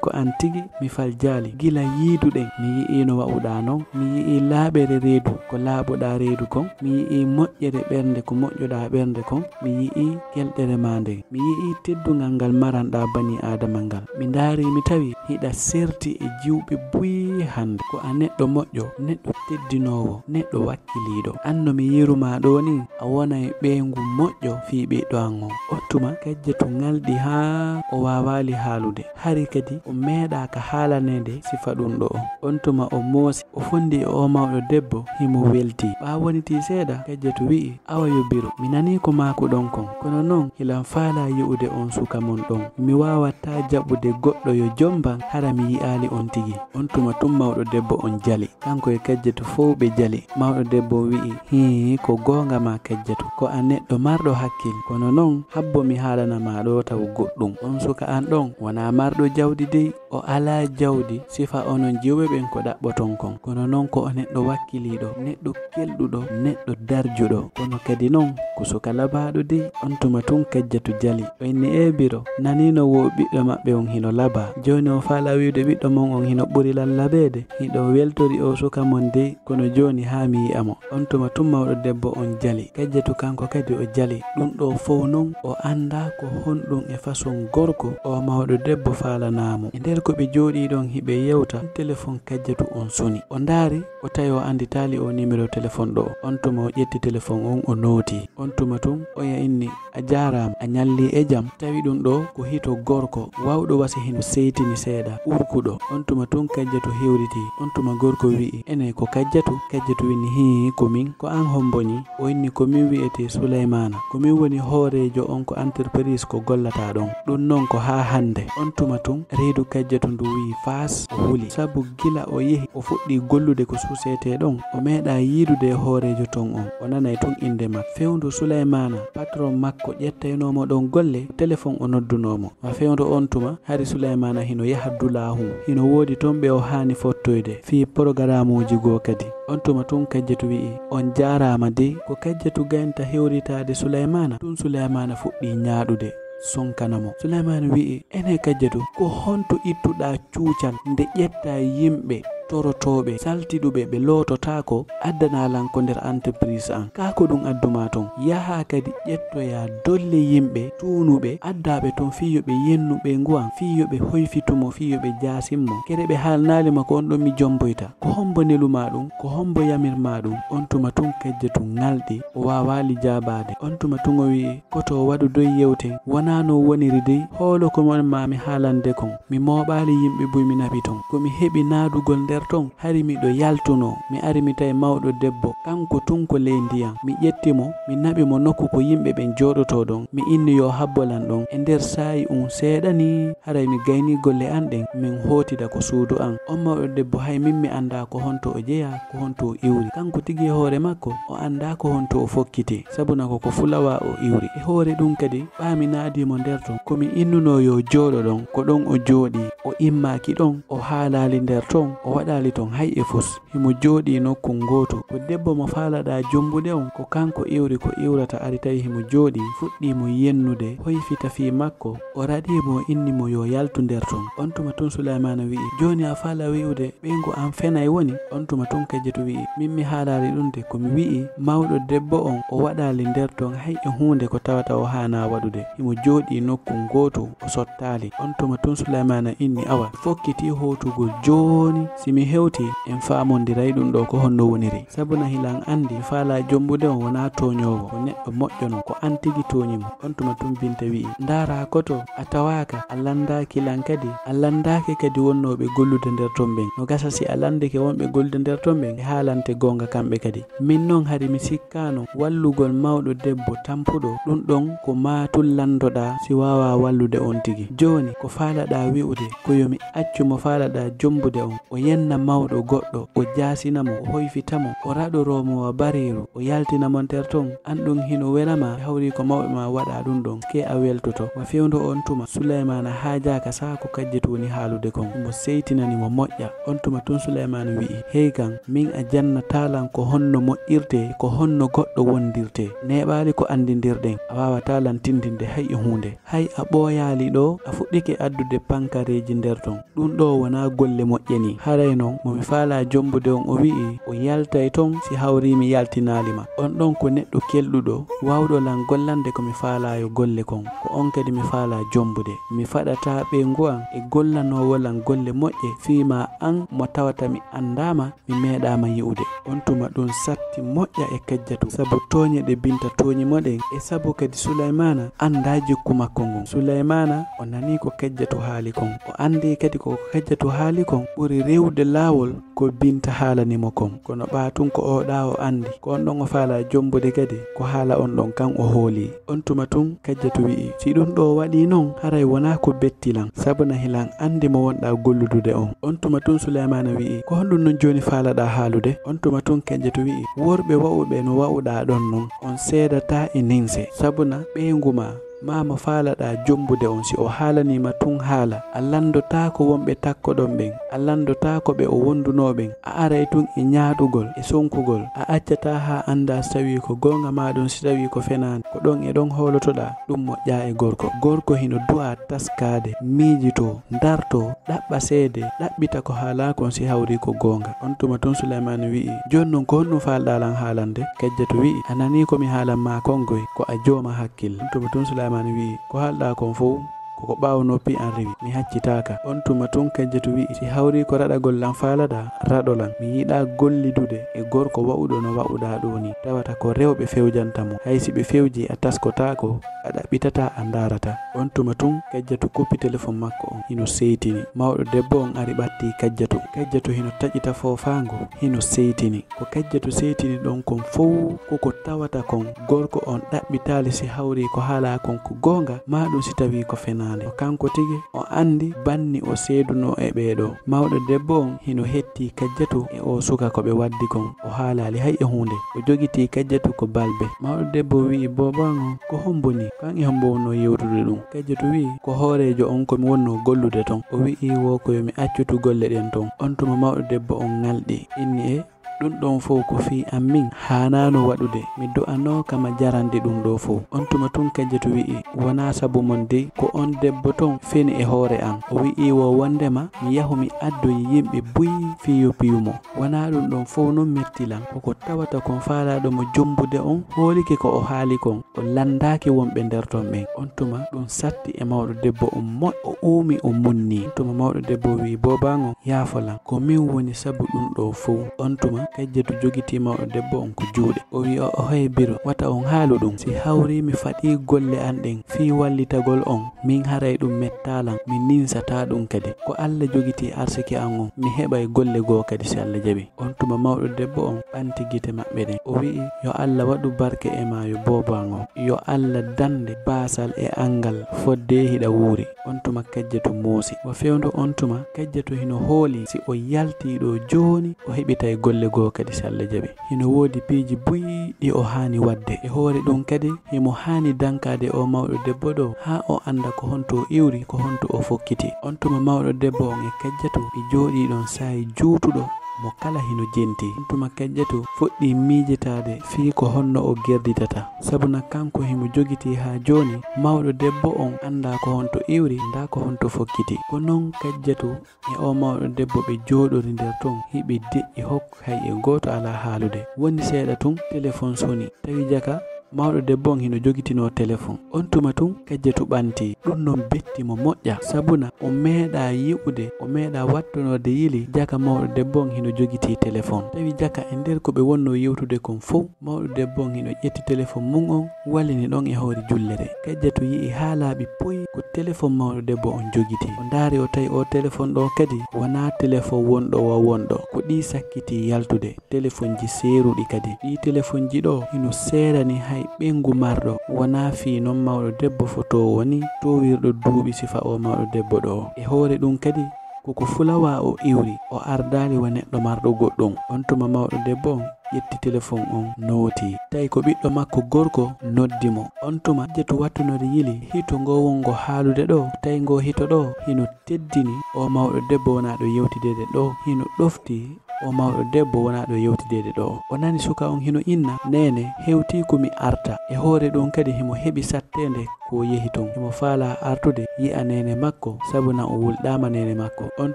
ko an tigi mi fal jaali. Gila yiiduɗen mi yi'i no wa'uɗa non, mi yi'i laaɓere reedu ko laaɓuɗa reedu kon, mi yi'i moƴƴere ɓernde ko moƴƴuɗa ɓernde kon, mi yi'i kelɗere ma nden, mi yi'i teddugal ngal maranɗa bani adama ngal. Mi daari mi tawi hiɗa serti e jiwɓe buyi hande. Ko a neɗɗo moƴƴo, neɗɗo teddinowo, neɗɗo wakkiliɗo. An no mi yiruma ɗo ni a wonay ɓeengu moƴƴo fi ɓiɗɗo an on. O tuma Kejjatu ngalɗi ha o wawali haalude. Hari kadi o meeɗa ka haalanede sifa ɗum ɗo. On tuma o moosi o fondi e o mawɗo debbo himo welti. Ɓa woniti seeɗa Kejjatu wi'i awa yo biro mi nani ko makuɗon kon, kono noon hilan faala yi'ude on suka mon ɗon. Mi wawata jaɓude goɗɗo yo jomban hara mi yi'ali on tigi. On tuma tun mawɗo debbo on jali. Kanko e Kejjatu fow ɓe jali. Mawɗo debbo wi'i ko gonga ma Kejjatu, ko a neɗɗo marɗo hakkil, kono noon habbo mi haalanama ɗo taw goɗɗum. On suka an ɗon wona marɗo jawdi dey, o ala jawdi sifa onon jiwɓe ɓen ko ɗaɓɓoton kon, kono noon ko o neɗɗo wakkiliɗo, neɗɗo kelɗuɗo, neɗɗo darjuɗo, kono kadi noon ko suka labaɗo dey. On tuma tun Kejjatu jali o inni biro nanino wo ɓiɗɗo maɓɓe on hino laba, joni o faala wiide ɓiɗɗo mon on hino ɓuri lallabede, hiɗo weltori o suka mon dey, kono joni ha mi yi'amo. On tuma tun mawɗo debbo on jali. Kejjatu kanko kadi o jali. Ɗum ɗo fow non o anda ko honɗum e façon gorko o mawɗo debbo faalanamo. E nder ko ɓe jooɗi ɗon hiɓe yewta, téléphone Kejjatu on suni. O ndaari o tawi o anditali o numéro téléphone ɗo. On tuma o ƴetti téléphone on o nooti. On tuma tun oya inni a jarama, a ñalli e jam. Tawi ɗum ɗo ko hito gorko wawɗo wasi hino seytini seeɗa urkuɗo. On tuma tun Kejjatu hewriti. On tuma gorko wi'i ene ko Kejjatu? Kejjatu winni ko min. Ko an homboni? O inni ko min wi'ete Souleymana, ko min woni hoorejo on ko entreprise ko gollata ɗon. ɗum non ko ha hande. On tuma tun reedu Kejjatu ndu wi fas o huli, sabu gila o yehi o fuɗɗi gollude ko susete ɗon o meeɗa yiidude hoorejo ton on. O nanay tun inde makko fewndu Souleymana. Patron makko ƴettaynomo ɗon golle, téléphone o noddunomo. Ma fewndu on tuma hari Souleymana hino yaha dulahu, hino woodi ton ɓe o hani fottoyde fi programme uji goo kadi. On tuma tun Kejjatu wi'i on jarama de. Ko Kejjatu gayinta hewritade Souleymana, tun Souleymana fuɗɗi ñaaɗude sonkanamo. Souleymana wi'i ene Kejjatu, ko honto ittuɗa cuucal nde ƴetta yimɓe torotoɓe saltiɗuɓe ɓe lototako addanalan ko nder entreprise an. Kako ɗum adduma ton, yaha kadi ƴettoya dolle yimɓe tunuɓe addaɓe ton fiyoɓe yennuɓe nguwan, fiyoɓe hoyfitumo, fiyoɓe jasimmo, kede ɓe haalnalima ko on ɗon mi jomboyta. Ko hombo neluma ɗum, ko hombo yamirma ɗum. On tuma tun Kejjatu ngalɗi o wawali jabade. On tuma tun o wi'i koto waɗu doy yewten, wona no woniri dey, hoolo ko mon mami haalande kon, mi moɓali yimɓe buy mi naɓi ton, komi heɓi naadugol nder ton hari miɗo yaltuno, mi ari mi tawi mawɗo debbo kanko tun ko ley ndiyam, mi ƴettimo mi naɓimo nokku ko yimɓe ɓen joɗoto ɗon, mi inni yo habbolan ɗon. E nder sayi seeɗani haray mi gayni golle an ɗen min hotida ko suudu an. On mawɗo debbo hay min mi anda ko honto o jeeya, ko honto o iwri. Kanko tigi e hoore makko o anda ko honto o fokkiti, sabuna ko fulawa o iwri. E hoore ɗum kadi ɓami naadimo nder ton, komi innuno yo jooɗo ɗon, ko ɗon o jooɗi, o immaki ɗon, o haalali nder ton, o waɗali ton hay e fus himo jooɗi nokku goto ko debbo mo faalaɗa jombude on ko kanko iwri ko iwrata ari tawi himo jooɗi fuɗɗimo yennude hoyfita fi makko o raɗimo innimo yo yaltu nder ton. On tuma tun Sulaymana wi'i joni a faala wi'ude ɓeygu am fenay woni. On tuma tun Kejjetu wi'i min mi haalali ɗum de komi wi'i mawɗo debbo on o waɗali nder ton hay e hunde ko tawata o hana waɗude himo jooɗi nokku goto o sottali. On tuma tun Sulaymana inni awa fokkiti hotugol joni simi hewti en famondiray ɗum ɗo ko honno woniri sabuna hilan andi faala jombude on wona toñowo ko neɗɗo moƴƴo ko an tigi toñimo. On tuma tun Binta wi'i ndara koto a tawaka a landaki lan kadi a landake kadi wonnoɓe gollude nder ton ɓen no gasa si a landike wonɓe gollude nder ton ɓen e haalante gonga kamɓe kadi min noon hari mi sikkano wallugol mawɗo debbo tampuɗo ɗum ɗon ko matul landoɗa si wawa wallude on tigi. Joni ko faalaɗa wi'ude ko yomi accu mo faalaɗa jombude on o yenna mawɗo goɗɗo o jasinamo o hoyfitamo o raɗoromo wa bariru o yaltinamo nder ton an ɗum hino welama hawri ko mawɓe ma waɗa ɗum ɗon ke a weltoto wa fewndo. On tuma Sulaymana haajaka sa ko Kajjetu woni haalude kon mo seytinani mo moƴƴa. On tuma tun Sulaymana wi'i hey kan min a jannatalan ko honno moƴƴirte ko honno goɗɗo wondirte neɓali ko andidirɗen a wawatalan tindinde hay e hunde hay a ɓooyali ɗo a fuɗɗike addude pankareji nder ton ɗum ɗo wona golle moƴƴeni haray non momi faala jombude on o wi'i o yaltay ton si hawri mi yaltinalima. On ɗon ko neɗɗo kelɗuɗo wawɗo lan gollande komi faalayo golle kon ko on kadi mi faala jombude mi faɗata ɓeygu an e gollanowolan golle moƴƴe fima an mo tawata mi andama mi meeɗama yi'ude. On tuma ɗum satti moƴƴa e Kajjatu sabu toñe ɗe Binta toñimoɗen e sabu kadi Sulaymana anda jikku makko ngon. Sulaymana o nani ko Kajjatu haali kon o andi kadi ko Kajjatu haali kon ɓuri rewde laawol ko Binta haalanimo kon kono ɓatun ko oɗa o andi ko on ɗon o faala jombude kadi ko haala on ɗon kan o hooli. On tuma tun Kajjatu wi'i si ɗum ɗo waɗi non haray wona ko bettilan sabuna hilan andi mo wonɗa golludude on. On tuma tun Sulaymana wi'i ko honɗum non joni faalaɗa haalude. On tuma tun Kajjatu wi'i worɓe wa'uɓe no wa'uɗa ɗon non on seedata e ninse sabuna ɓeyguma mama faalaɗa jombude on si o haalanima tun haala a landota ko wonɓe takkoɗon ɓen a landota ko ɓe o wondunoɓen a aray tun e ñaaɗugol e sonkugol a accata ha anda so tawi ko gonga maɗon si tawi ko fenani ko ɗon e ɗon holotoɗa ɗum moƴƴa e gorko hino du'a taskade miijito darto ɗaɓɓa seede ɗaɓɓita ko haala kon si hawri ko gonga. On tuma tun Sulaymana wi'i joni noon ko honɗum falɗalan haalande. Kajjatu wi'i a nani komi haalanma kongoy ko a jooma hakkille. On tuma tun Sulaymana wi'i ko haalɗa kon fof koko ɓawo noppi an rewi mi haccitaka. On tuma tun Kajjatu wi'i si hawri ko raɗagol lan faalaɗa raɗolan mi yiɗa gollidude e gorko wa'uɗo no wa'uɗa ɗo ni tawata ko rewɓe fewjantamo haysi ɓe fewji a taskotako a ɗaɓɓitata a darata. On tuma tun Kajjatu koppi téléphone makko on hino seytini mawɗo debbo on ari ɓatti Kajjatu hino taƴita fofango hino seytini ko Kajjatu seytini ɗon kon fof koko tawata kon gorko on ɗaɓɓitali si hawri ko haala kon ko gonga maɗum si tawi ko fenande o kanko tigi o andi banni o seeduno e ɓeeɗo. Mawɗo debbo on hino hetti Kajjatu e o suka ko ɓe waddi kon o haalali hay e hunde o jogiti Kajjatu ko balbe. Mawɗo debbo wi'i boban on ko homboni kan e hombo wonno yewtude ɗum. Kajjatu wi'i ko hoorejo on komi wonno gollude ton o wi'i wo ko yomi accutu golle ɗen ton. On tuma mawɗo debbo on ngalɗi inni e ɗum ɗon fof ko fi an min hanano waɗude mi do'ano kama jarande ɗum ɗo fof. On tuma tun Kajjatu wi'i wona sabu mon dey ko on debbo ton feni e hoore an o wi'i wo wondema mi yahu mi addoyi yimɓe buyi fiyo piyumo wona ɗum ɗon fof non mettilan koko tawata kon faalaɗo mo jombude on hoolike ko o haali kon o landaki wonɓe nder ton ɓen. On tuma ɗum satti e mawɗo debbo on o uumi o munni. On tuma mawɗo debbo wi'i bobaŋo yaafolan ko min woni sabu ɗum ɗo fof. On tuma Kajjatu jogiti mawɗo debbo on ko juuɗe o wi o heybiro wata on haalu ɗum si hawri mi faɗi golle an ɗen fi wallitagol on min haray ɗum mettalan mi ninsata ɗum kadi ko Allah jogiti arsiki an on mi heɓay golle goo kadi si Allah jaɓi. On tuma mawɗo debbo on ɓanti gite maɓɓe ɗen o wi'i yo Allah waɗu barke e ma yo bobaŋo yo Allah dande basal e angal fodde hiɗa wuuri. On tuma Kajjatu moosi wa fewndo. On tuma Kajjatu hino hooli si o yalti ɗo joni o heɓitay golle go kadi si Allah jaɓi hino wodi piiji buyɗi o hani wadde e hoore ɗum kadi himo hani dankade o mawɗo debbo ɗo ha o anda ko honto o iwri ko honto o fokkiti. On tuma mawɗo debbo on e Kajjatu ɓe jooɗi ɗon sa'i juutuɗo mo kala hino jenti. On tuma Kajjatu fuɗɗi miijitade fii ko honno o gerditata sabuna kanko himo jogiti ha joni mawɗo debbo on anda ko honto iwri nda ko honto fokkiti. Ko non Kajjatu e o mawɗo debbo ɓe jooɗori nder ton hiɓe deƴƴi hokk hay e goto ala haalude. Woni seeɗa tun téléphone soni tawi jaka mawɗo debbo on hino jogitino téléphone. On tuma tun Kajjatu ɓanti ɗum non bettimo moƴƴa sabuna o meeɗa yi'ude o meeɗa wattonode yili jaka mawɗo debbo on hino jogiti téléphone. Tawi jaka e nder ko ɓe wonno yewtude kon fof mawɗo debbo on hino ƴetti téléphone mum on wallini ɗon e hoore jullere. Kajjatu yi'i ha laaɓi poyi ko téléphone mawɗo debbo on jogiti. O ndaari o tawi o téléphone ɗo kadi wona téléphone wonɗo o wonɗo ko ɗi sakkiti yaltude téléphone ji seeruɗi kadi. Ɗi téléphone ji ɗo hino seerani hay ɓengu marɗo wona fi non mawɗo debbo foto woni towirɗo duuɓi sifa o mawɗo debbo ɗo e hoore ɗum kadi koko fulawa o iwri o ardali wa neɗɗo marɗo goɗɗum. On tuma mawɗo debbo on ƴetti téléphone on noti tawi ko ɓiɗɗo makko gorko noddimo. On tuma Kajjatu wattunode yili hito ngo wongo haalude ɗo tawi ngo hito ɗo hino teddini o mawɗo debbo wona ɗo yewtidede ɗo hino ɗofti o mawɗo debbo wona ɗo yewtidede ɗo. O nani suka on hino inna nene hewti komi arta e hoore ɗum kadi himo heɓi sattede ko yehi ton himo faala artude yi'a nene makko sabuna o wulɗama nene makko. On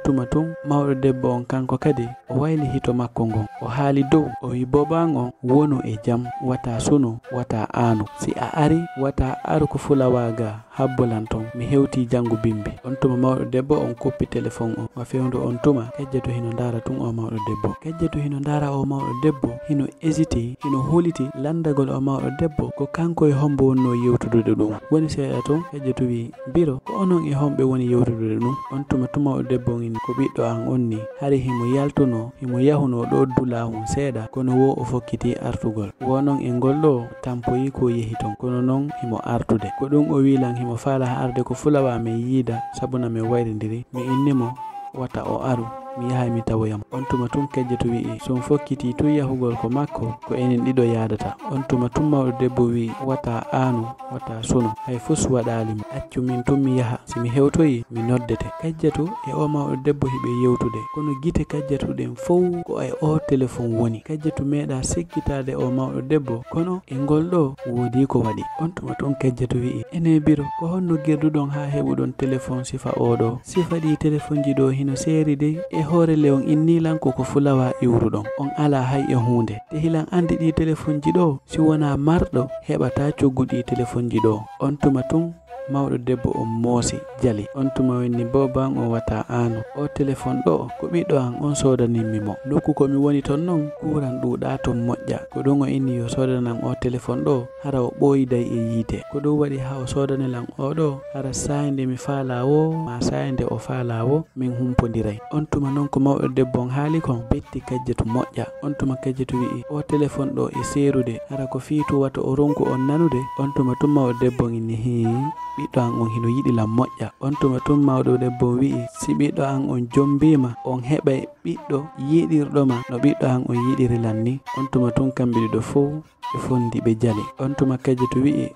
tuma tun mawɗo debbo on kanko kadi o wayli hito makko ngon o haali dow o wi boban on wonu e jam wata sunu wata aanu si a ari wata aru ko fulawaga habbolan ton mi hewti jangu bimbi. On tuma mawɗo debbo on koppi téléphone on wa fewndu on tuma Kajjatu hino ndara tun o mawɗo debbo. Kajjatu hino ndara o mawɗo debbo hino hésité hino holiti landagol o mawɗo debbo ko kanko e hombo wonno yewtudude ɗum. Woni seeɗa ton Kajjatu wi biro ko onon e homɓe woni yewtudude ɗum. On tuma mawɗo debbo on ko ɓiɗɗo an on ni hari himo yaltuno himo yahuno ɗo dula hun seeɗa kono wo o fokkiti artugol wonon e ngol ɗo tampoyi ko yehi ton kono non himo artude ko ɗum o wilan himo faala arde ko fulawa min yiida sabuna min wayridiri mi innimo wata o aru mi yahay mi tawoyam. On tuma tun Kajjatu wi'i son fokkiti tun yahugol ko makko ko enen ɗiɗo yaadata. On tuma tun mawɗo debbo wi wata aanu wata sunu hay fus waɗalimo accu min tun mi yaha simi hewtoyi mi noddete. Kajjatu e o mawɗo debbo hiɓe yewtude kono gite Kajjatu ɗen fof ko e o téléphone woni. Kajjatu meeɗa sikkitade o mawɗo debbo kono e ngol ɗo woodi ko waɗi. On tuma tun Kajjatu wi'i ene biro ko honno gerduɗon ha heɓuɗon téléphone sifa oɗo sifa ɗi téléphone ji ɗo hino seeri dey e hoore leon innilan koko fulawa iwruɗon on ala hay e hunde te hilan andi ɗi téléphone ji ɗo si wona marɗo heɓata cogguɗi téléphone ji ɗo. On tuma tun mawɗo debbo on moosi jali. On tuma wenni boban on wata aanu o téléphone ɗo ko ɓiɗɗo an on sodaninmi mo nokku komi woni ton non kuran ɗuɗa ton moƴƴa ko ɗum o inni yo sodanan o téléphone ɗo hara o ɓoyiday e yiite ko ɗum waɗi ha o sodanilan o ɗo hara sayinde mi faala wo ma sayinde o faala wo min humpodiray. On tuma non ko mawɗo debbo on haali kon betti Kajjatu moƴƴa. On tuma Kajjatu wi'i o téléphone ɗo e seerude hara ko fiitu wata o ronku on nanude. On tuma tun mawɗo debbo on inni ɓiɗɗo an on hino yiɗilam moƴƴa. On tuma tun mawɗo debbo wi'i si ɓiɗɗo an on jombima on heɓay ɓiɗɗo yiɗirɗoma no ɓiɗɗo an on yiɗirilan ni. On tuma tun kamɓe ɗiɗo fof ɓe fondi ɓe jali. On tuma Kajjatu wi'i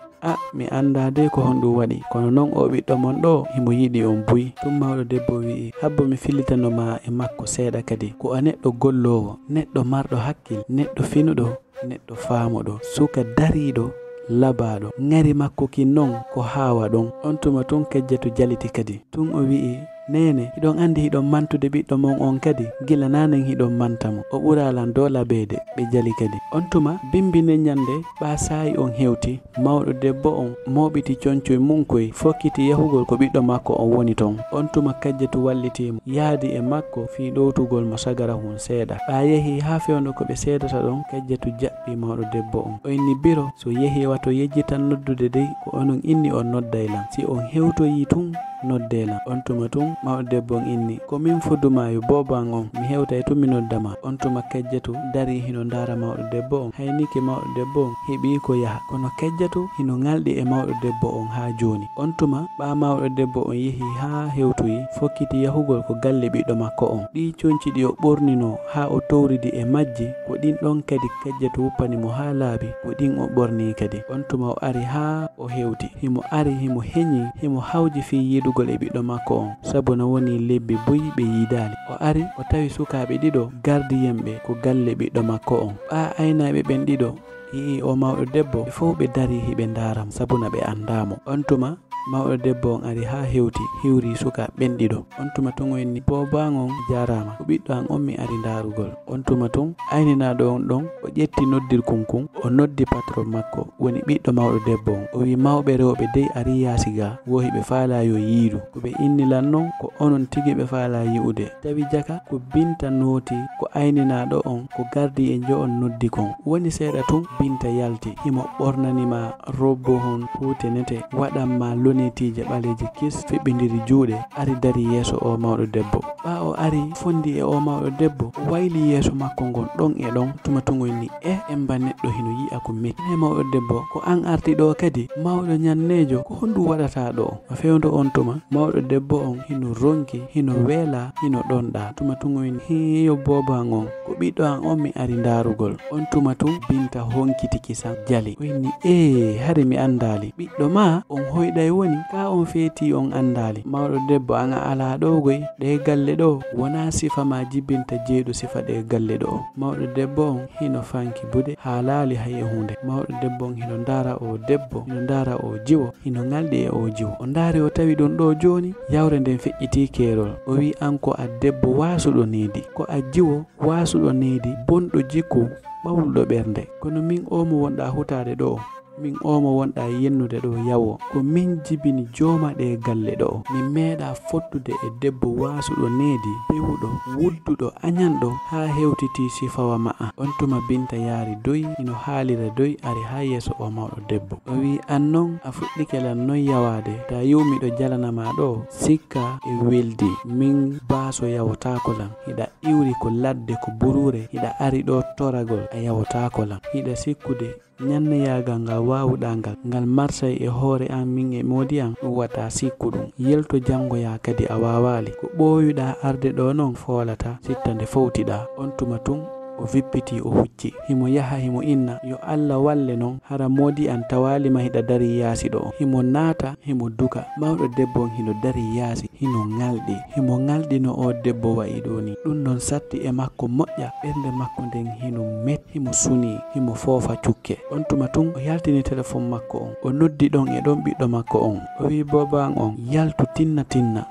mi anda de ko honɗum waɗi kono non o ɓiɗɗo mon ɗo himo yiɗi on buyi. Tun mawɗo debbo wi'i habbo mi fillitanoma e makko seeɗa kadi ko a neɗɗo gollowo neɗɗo marɗo hakkil neɗɗo finuɗo neɗɗo faamuɗo suka dariɗo labaɗo ngari makko kin non ko hawa ɗon. On tuma tun Kajjatu jaliti kadi tun o wi'i nene hiɗon andi hiɗon mantude ɓiɗɗo mon on kadi gila nanen hiɗon mantamo o ɓuralan dow labeede ɓe jali kadi. On tuma bimbine ñande ɓa sayi on hewti mawɗo debbo on moɓiti concoy mum koye fokkiti yahugol ko ɓiɗɗo makko on woni ton. On tuma Kajjatu wallitimo yaadi e makko fi ɗowtugol mo sagara hun seeɗa ɓa yehi ha fewndo ko ɓe seedata ɗon Kajjatu jaɓɓi mawɗo debbo on o inni biro so yehi wato yejjitan noddude dey ko onon inni on noddaylam si on hewtoyi tun noddelam. On tuma tun mawɗo debbo on inni ko min fudduma yo boban on mi hewta e tumi noddama. On tuma Kejjatu dari hino ndara mawɗo debbo on. Haynike mawɗo debbo on heɓi ko yaha, kono Kejjatu hino ngalɗi e mawɗo debbo on ha joni. On tuma ɓa mawɗo debbo on yehi ha hewtoyi fokkiti yahugol ko galle ɓiɗɗo makko on. Ɗi conci ɗi o ɓornino ha o towridi e majji ko ɗin ɗon kadi Kejjatu wuppanimo ha laabi ko ɗin o ɓorni kadi. On tuma o ari ha o hewti, himo ari himo heñi himo hawji fi yidugol e ɓiɗɗo makko on sabu no woni lebbi buyi ɓe yidali. O ari o tawi sukaɓe ɗiɗo gardiyemɓe ko galle ɓiɗɗo makko on. Ɓa aynaɓe ɓen ɗiɗo yii o mawɗo debbo ɓe fof ɓe dari hiɓe ndaram sabuna ɓe andamo. On tuma mawɗo debbo on ari ha hewti hiwri suka ɓen ɗiɗo. On tuma tun o inni boban on jarama ko ɓiɗɗo an on mi ari darugol. On tuma tun ayninaɗo on ɗon o ƴetti noddir kunkun o noddi patron makko woni ɓiɗɗo mawɗo debbo on. O wi mawɓe rewɓe dey ari yaasi ga wohi ɓe faala yo yiidu ko ɓe innilan non ko onon tigi ɓe faala yi'ude. Tawi jaka ko Binta nooti ko ayninaɗo on ko gardi e jo on noddi kon. Woni seeɗa tun Binta yalti himo ɓornanima robbo hon hutenete waɗanma lonetije ɓaleji kis fiɓɓidiri juuɗe ari dari yeeso o mawɗo debbo. Ɓa o ari fondi e o mawɗo debbo o wayli yeeso makko ngon ɗon e ɗon. Tuma tungoy ni emba neɗɗo hino yi'a ko metti. E mawɗo debbo ko an arti ɗo kadi mawɗo ñannejo ko honɗum waɗata ɗo. A fewndo on tuma mawɗo debbo on hino ronki hino weela hino ɗonɗa. Tuma tungoy ni hiyo boban on ko ɓiɗɗo an on mi ari darugol. On tuma tun Binta honkiti kisan jali o inni hari mi andali ɓiɗɗo ma on hoyɗay woni ka on feeti on andali. Mawɗo debbo an a ala ɗo goy ɗe galle ɗo wona sifa ma jibbinta jeeɗu sifa ɗe galle ɗo. Mawɗo debbo on hino fanki bude ha laali hay e hunde. Mawɗo debbo on hino ndara o debbo hino ndara o jiwo hino ngalɗi e o jiwo. O ndaari o tawi ɗum ɗo joni yawre nden feƴƴiti kerol. O wi an ko a debbo wasuɗo needi ko a jiwo wasuɗo needi bonɗo jikku ɓawluɗo ɓernde. Kono min o mo wonɗa hutade ɗo min omo wonɗa yennude ɗo yawo ko min jibini jooma ɗe galle ɗo. Min meeɗa fottude e debbo wasuɗo needi pewɗo wudduɗo añanɗo ha hewtiti sifawa ma'a. On tuma Binta yaari doyi ino haalira doyi ari ha yeeso o mawɗo debbo. O wi an non a fuɗɗike lan non yawade ta yumiɗo jalanama ɗo sikka e weldi min baaso yawotako lan hiɗa iwri ko ladde ko burure hiɗa ari ɗo toragol a yawotako lan hiɗa sikkude ñanneyagal ngal wawuɗa ngal marsay e hoore an min e moodi an ɗum wata sikku ɗum yelto jangoya kadi a wawali ko ɓoyuɗa arde ɗo non foolata sitta nde fawtiɗa. On tuma tun o vippiti o hucci himo yaha himo inna yo Allah walle non hara moodi an tawalima hiɗa dari yaasi ɗo. Himo naata himo duka mawɗo debbo on hino dari yaasi hino ngalɗi himo ngalɗino o debbo wayi ɗo ni ɗum non satti e makko moƴƴa ɓernde makko nden hino met himo suni himo foofa cukke. On tuma tun o yaltini téléphone makko on o noddi ɗon e ɗon ɓiɗɗo makko on o wi boban on yaltu tinna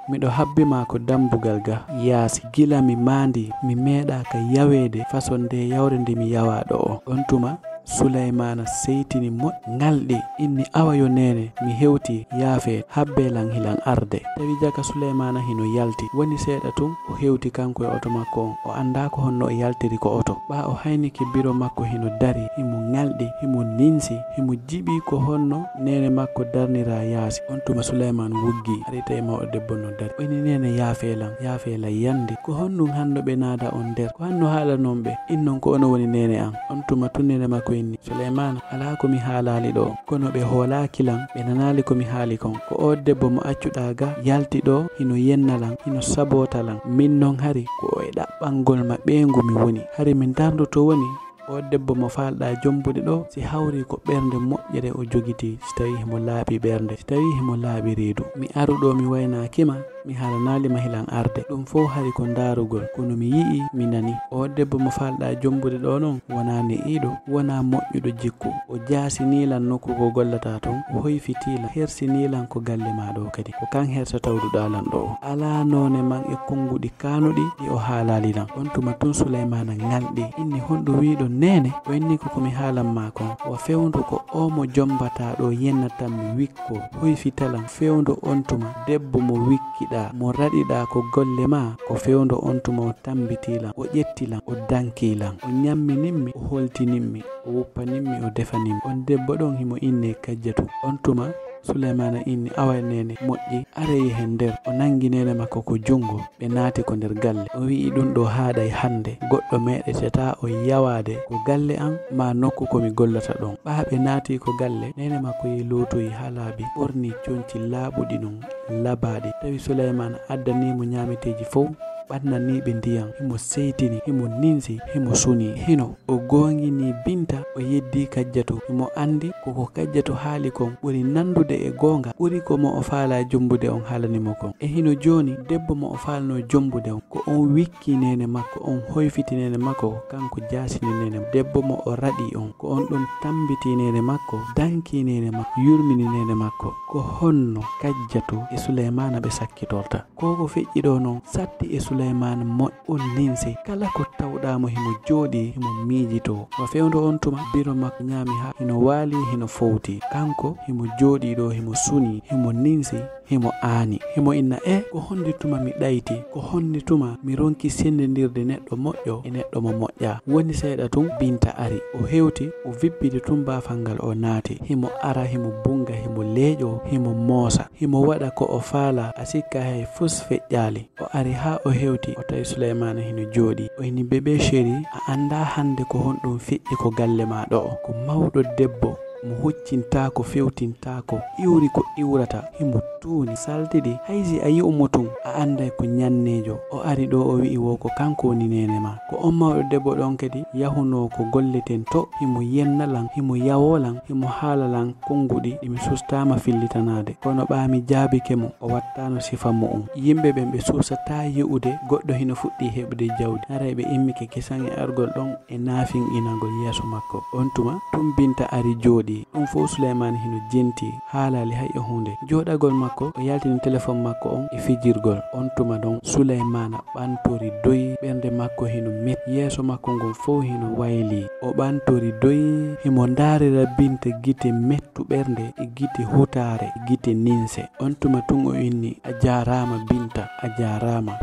miɗo habbima ko dambugal ga yaasi gila mi maandi mi meeɗa ka yawede façon nde yawre nde mi yawa ɗo. On tuma Sulaymana seytini ngalɗi inni awa yo nene mi hewti yaafe habbelan hilan arde. Tawi jaka Sulaymana hino yalti woni seeɗa tun o hewti kanko e oto makko on o anda ko honno o yaltiri ko oto. Ɓa o hayniki biro makko hino dari himo ngalɗi himo ninsi himo jiɓi ko honno nene makko darnira yaasi. On tuma Sulayman wuggi arita e mawɗo debbo no dari o inni nene yaafelan yandi ko honnum hanno ɓe naada on nder ko hanno haala non ɓe innon ko ono woni nene an. On tuma tunnene makko inni Sulaymana ala komi haalali ɗo kono ɓe hoolakilan ɓe nanali komi haali kon ko o debbo mo accuɗa ga yalti ɗo hino yennalan hino sabotalan min non hari ko e ɗaɓɓangol ma ɓeengu mi woni hari min dardoto woni o debbo mo falɗa jombude ɗo si hawri ko ɓernde moƴƴere o jogiti si tawi himo laaɓi ɓernde si tawi himo laaɓi reedu. Mi aruɗo mi waynakima mi haalanalima hilan arde ɗum fof hari ko darugol kono mi yi'i mi nani o debbo mo falɗa jombude ɗo non wona ne'iɗo wona moƴƴuɗo jikku o jaasinilan nokku ko gollata ton o hoyfitilan hersinilan ko galle ma ɗo kadi ko kan hersa tawduɗa lan ɗo ala none man e konguɗi kanuɗi ɗi o haalalilan. On tuma tun Sulaymana ngalɗi inni honɗo wiɗo nene o inni ko komi haalanma kon o fewndu ko o mo jombata ɗo yennatanmi wikko hoyfitalan fewndu. On tuma debbo mo wikki mo raɗiɗa ko golle ma ko fewndo on tuma o tambitilan o ƴettilan o dankilan o ñammininmi o holtininmi o wuppaninmi o defaninmi. On debbo ɗon himo inne Kajjatu. On tuma Souleymana inni awa nene moƴƴi are yehen nder o nangi nene makko ko jungo ɓe naati ko nder galle o wi'i ɗum ɗo haaɗay hande goɗɗo meɗetata o yawade ko galle an ma nokku komi gollata ɗon ɓaaɓe naati ko galle nene makko yi lotoyi ha laabi ɓorni conci laaɓuɗi non labaɗi tawi Souleymana addanimo ñameteji fof ɓannaniɓe ndiyam himo seytini himo ninsi himo suni hino o gongini Binta o yeddi Kajjatu himo andi koko Kajjatu haali kon ɓuri nandude e gonga ɓuri ko mo o faala jombude on haalanimo kon e hino joni debbo mo o faalno jombude on ko on wikki nene makko on hoyfiti nene makko kanko jasini nene debbo mo o raɗi on ko on ɗon tambiti nene makko danki nene makko yurmini nene makko ko honno Kajjatu e Souleymana ɓe sakkitorta koko feƴƴi ɗo noon satti e Souleymana mo on ninsi kala ko tawɗamo himo jooɗi himo miijito o fewndo on tuma biro makko ñaami ha hino waali hino fowti kanko himo jooɗi ɗo himo suni himo ninsi himo aani himo inna ko honde tuma mi ɗayti ko honde tuma mi ronki sendidirde neɗɗo moƴƴo e neɗɗo mo moƴƴa woni seeɗa tun Binta ari o hewti o vippide tun baafal ngal o naati himo ara himo bunga himo leeƴo himo moosa himo waɗa ko o faala a sikka hay fus feƴƴaali o ari ha o hewti o tawi Souleymana hino jooɗi o ini bébé chéri a anda hande ko honɗum feƴƴi ko galle ma ɗo ko mawɗo debbo mo huccintako fewtintako iwri ko iwrata himo tuuni saltiɗi haysi a yi'umo tun a anday ko ñannejo o ari ɗo o wi'i wo ko kanko woni nene ma ko on mawɗo debbo ɗon kadi yahuno ko golleten to himo yennalan himo yawolan himo haalalan konguɗi ɗimi sustama fillitanade kono ɓaami jaabike mo o wattano sifa mu'um yimɓe ɓen ɓe susata yi'ude goɗɗo hino fuɗɗi heɓde jawdi haray ɓe immike kisan e argol ɗon e naafin inagol yeeso makko on tuma tum Binta ari jooɗi ɗum fof Souleymana hino jenti haalali hay e hunde joɗagol makko o yaltini téléphone makko on e fijirgol on tuma ɗon Souleymana ɓantori doyi ɓernde makko hino metti yeeso makko ngon fof hino wayli o ɓantori doyi himo daarira Binta gite mettu ɓernde e gite hutare e gite ninse on tuma tun o inni a jarama Binta a jarama.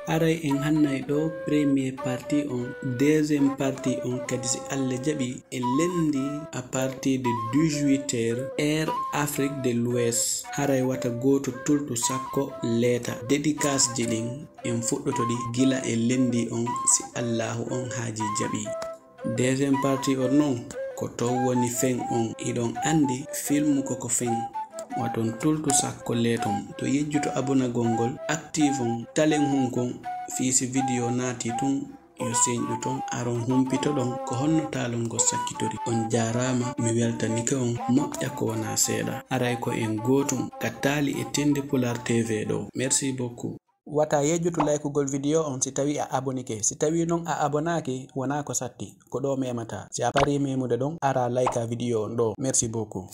Aray en hannay ɗo premier partie on deuxième partie on kadi si Allah jaɓi en lendi à partir de 18h heure Afrique de l'Ouest haray wata goto tultu sakko leeta dédicace ji ɗin en fuɗɗoto ɗi gila en lendi on si Allahu on haaji jaɓi deuxième partie on non ko to woni fen on iɗon andi film koko fen waton tultu sakko leetom to yejjuto abonagol ngol active on talen hunkon fiisi vidéo naati tun yo señƴu ton aron humpito ɗon ko honno taalon ngo sakkitori on jarama mi weltanike on moƴƴa ko wona seeɗa aray ko en gotum ka taali e Tende Pular TV ɗo merci beaucoup wata yejjutu laykugol vidéo on si tawi a abonike si tawi non a abonaki wona ko satti ko ɗo memata si a pari memude ɗon ara layka vidéo on ɗo merci beaucoup.